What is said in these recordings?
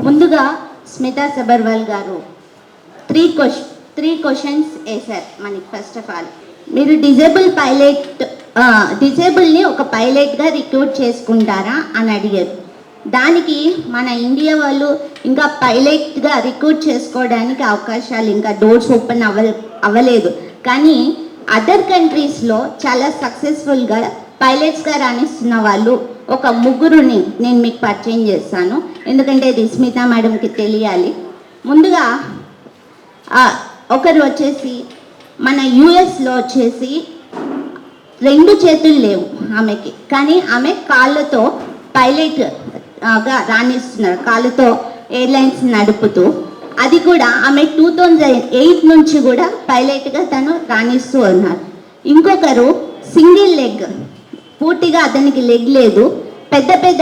ముందుగా స్మితా సబర్వాల్ గారు three questions వేశారు మనకి. ఫస్ట్ ఆఫ్ ఆల్ మీరు డిజేబుల్ని ఒక పైలట్గా రిక్రూట్ చేసుకుంటారా అని అడిగారు. దానికి మన ఇండియా వాళ్ళు ఇంకా పైలట్గా రిక్రూట్ చేసుకోవడానికి అవకాశాలు ఇంకా డోర్స్ ఓపెన్ అవ్వలేదు. కానీ అదర్ కంట్రీస్లో చాలా సక్సెస్ఫుల్గా పైలట్స్గా రాణిస్తున్న వాళ్ళు ఒక ముగ్గురుని నేను మీకు పరిచయం చేస్తాను, ఎందుకంటే ఇది స్మితా మేడంకి తెలియాలి. ముందుగా ఒకరు వచ్చేసి మన యుఎస్లో వచ్చేసి 2 చేతులు లేవు ఆమెకి, కానీ ఆమె కాళ్ళతో పైలట్గా రాణిస్తున్నారు, కాళ్ళతో ఎయిర్లైన్స్ నడుపుతూ. అది కూడా ఆమె 2008 నుంచి కూడా పైలట్గా తను రాణిస్తూ ఉన్నారు. ఇంకొకరు సింగిల్ లెగ్, పూర్తిగా అతనికి లెగ్ లేదు, పెద్ద పెద్ద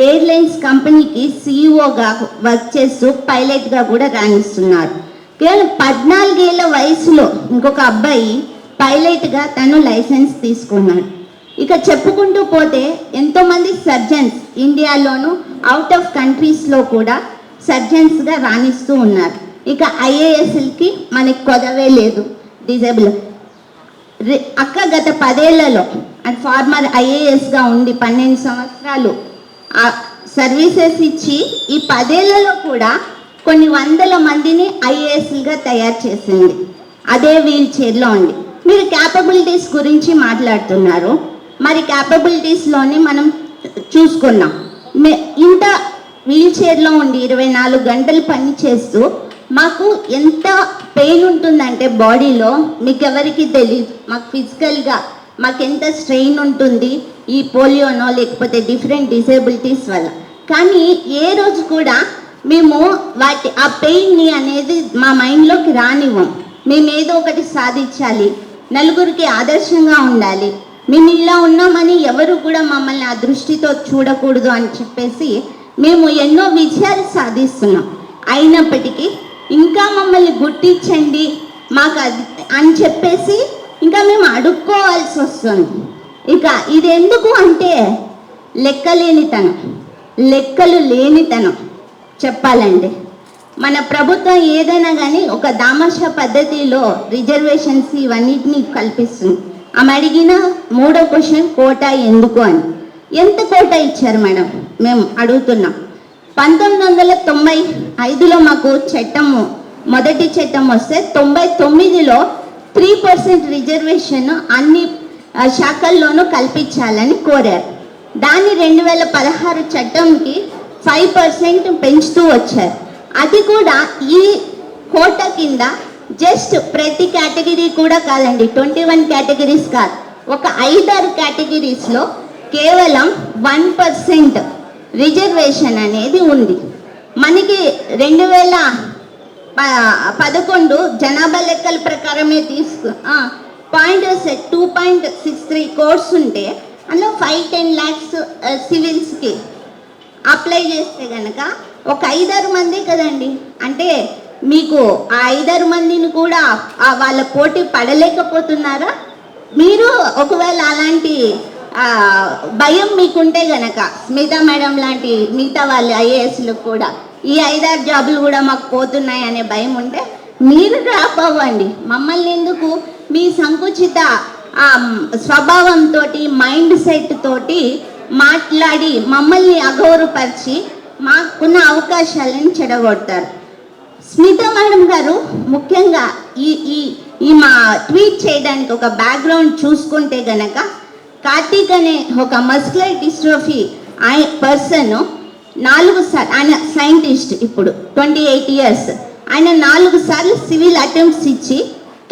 ఎయిర్లైన్స్ కంపెనీకి సిఇఓగా వర్క్ చేస్తూ పైలట్గా కూడా రాణిస్తున్నారు. కేవలం 14 ఏళ్ళ వయసులో ఇంకొక అబ్బాయి పైలట్గా తను లైసెన్స్ తీసుకున్నాడు. ఇక చెప్పుకుంటూ పోతే ఎంతోమంది సర్జన్స్ ఇండియాలోను అవుట్ ఆఫ్ కంట్రీస్లో కూడా సర్జన్స్గా రాణిస్తూ ఉన్నారు. ఇక ఐఏఎస్లకి మనకి కొదవే లేదు. డిజేబుల్ అక్క గత 10 ఏళ్లలో అండ్ ఫార్మర్ ఐఏఎస్గా ఉండి 12 సంవత్సరాలు సర్వీసెస్ ఇచ్చి ఈ 10 ఏళ్లలో కూడా కొన్ని వందల మందిని ఐఏఎస్లుగా తయారు చేసింది, అదే వీల్ చైర్లో ఉండి. మీరు క్యాపబిలిటీస్ గురించి మాట్లాడుతున్నారు, మరి క్యాపబిలిటీస్లోని మనం చూసుకున్నాం. ఇంత వీల్ చైర్లో ఉండి 24 గంటలు పని చేస్తూ మాకు ఎంత పెయిన్ ఉంటుందంటే బాడీలో మీకు ఎవరికి తెలియదు. మాకు ఫిజికల్గా మాకు ఎంత స్ట్రెయిన్ ఉంటుంది ఈ పోలియోనో లేకపోతే డిఫరెంట్ డిసేబిలిటీస్ వల్ల. కానీ ఏ రోజు కూడా మేము ఆ పెయిన్ని అనేది మా మైండ్లోకి రానివ్వం. మేము ఏదో ఒకటి సాధించాలి, నలుగురికి ఆదర్శంగా ఉండాలి, మేము ఇలా ఉన్నామని ఎవరు కూడా మమ్మల్ని ఆ దృష్టితో చూడకూడదు అని చెప్పేసి మేము ఎన్నో విజయాలు సాధిస్తున్నాం. అయినప్పటికీ ఇంకా మమ్మల్ని గుర్తించండి మాకు అది అని చెప్పేసి ఇంకా మేము అడుక్కోవాల్సి వస్తుంది. ఇక ఇది ఎందుకు అంటే లెక్కలు లేనితనం చెప్పాలండి. మన ప్రభుత్వం ఏదైనా కానీ ఒక దామాషా పద్ధతిలో రిజర్వేషన్స్ ఇవన్నిటిని కల్పిస్తుంది. ఆమె అడిగిన 3వ క్వశ్చన్ కోటా ఎందుకు అని. ఎంత కోటా ఇచ్చారు మేడం మేము అడుగుతున్నాం. 1995లో మాకు మొదటి చట్టం వస్తే 99లో 3% రిజర్వేషన్ అన్ని శాఖల్లోనూ కల్పించాలని కోరారు. దాన్ని 2016 చట్టంకి 5% పెంచుతూ వచ్చారు. అది కూడా ఈ కోటా కింద జస్ట్ ప్రతి కేటగిరీ కూడా కాదండి, 21 కేటగిరీస్ కాదు, ఒక 5-6 కేటగిరీస్లో కేవలం 1% రిజర్వేషన్ అనేది ఉంది. మనకి 2011 జనాభా లెక్కల ప్రకారమే 2.63 crores ఉంటే అందులో 5-10 lakhs సివిల్స్కి అప్లై చేస్తే కనుక ఒక 5-6 మంది కదండి. అంటే మీకు ఆ 5-6 మందిని కూడా వాళ్ళ పోటీ పడలేకపోతున్నారా? మీరు ఒకవేళ అలాంటి భయం మీకుంటే గనక స్మితా మేడం లాంటి మిగతా వాళ్ళు ఐఏఎస్లకు కూడా ఈ 5-6 జాబులు కూడా మాకు పోతున్నాయి అనే భయం ఉంటే మీరు డ్రాప్ అవ్వండి. మమ్మల్ని ఎందుకు మీ సంకుచిత స్వభావంతో మైండ్ సెట్ తోటి మాట్లాడి మమ్మల్ని అగౌరవపరిచి మాకున్న అవకాశాలను చెడగొడతారు. స్మితా మేడం గారు ముఖ్యంగా ఈ మా ట్వీట్ చేయడానికి ఒక బ్యాక్గ్రౌండ్ చూసుకుంటే గనక కార్తీక్ అనే ఒక మస్కులర్ డిస్ట్రోఫీ పర్సన్ 4 సార్లు, ఆయన సైంటిస్ట్, ఇప్పుడు 28 years, ఆయన 4 సార్లు సివిల్ అటెంప్ట్స్ ఇచ్చి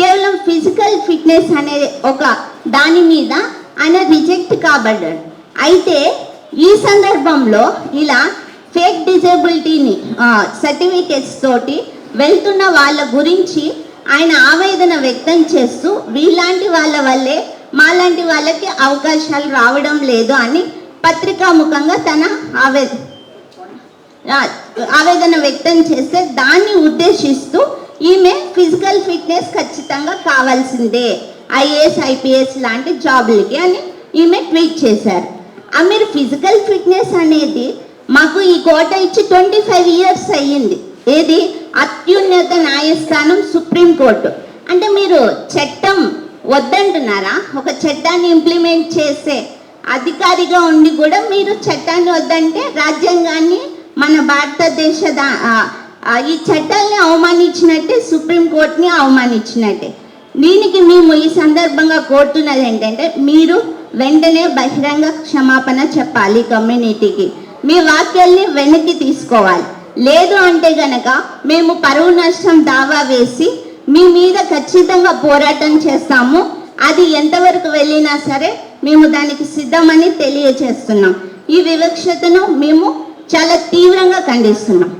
కేవలం ఫిజికల్ ఫిట్నెస్ అనే ఒక దాని మీద ఆయన రిజెక్ట్ కాబడ్డాడు. అయితే ఈ సందర్భంలో ఇలా ఫేక్ డిజేబిలిటీని సర్టిఫికేట్స్ తోటి వెళ్తున్న వాళ్ళ గురించి ఆయన ఆవేదన వ్యక్తం చేస్తూ వీళ్ళంటి వాళ్ళ వల్లే మాలాంటి వాళ్ళకి అవకాశాలు రావడం లేదు అని పత్రికాముఖంగా తన ఆవేదన వ్యక్తం చేస్తే దాన్ని ఉద్దేశిస్తూ ఈమె ఫిజికల్ ఫిట్నెస్ ఖచ్చితంగా కావాల్సిందే ఐఏఎస్ ఐపీఎస్ లాంటి జాబులకి అని ఈమె ట్వీట్ చేశారు. మీరు ఫిజికల్ ఫిట్నెస్ అనేది మాకు ఈ కోట ఇచ్చి 25 years అయ్యింది. ఏది అత్యున్నత న్యాయస్థానం సుప్రీంకోర్టు. అంటే మీరు చట్టం వద్దంటున్నారా? ఒక చట్టాన్ని ఇంప్లిమెంట్ చేసే అధికారిగా ఉండి కూడా మీరు చట్టాన్ని వద్దంటే రాజ్యాంగాన్ని, మన భారతదేశ ఈ చట్టాలని అవమానించినట్టే, సుప్రీంకోర్టుని అవమానించినట్టే. దీనికి మేము ఈ సందర్భంగా కోరుతున్నది ఏంటంటే, మీరు వెంటనే బహిరంగ క్షమాపణ చెప్పాలి కమ్యూనిటీకి. మీ వాక్యాల్ని వెనక్కి తీసుకోవాలి. లేదు అంటే గనక మేము పరువు నష్టం దావా వేసి మీ మీద ఖచ్చితంగా పోరాటం చేస్తాము. అది ఎంతవరకు వెళ్ళినా సరే మేము దానికి సిద్ధమని తెలియజేస్తున్నాం. ఈ వివక్షతను మేము చాలా తీవ్రంగా ఖండిస్తున్నాం.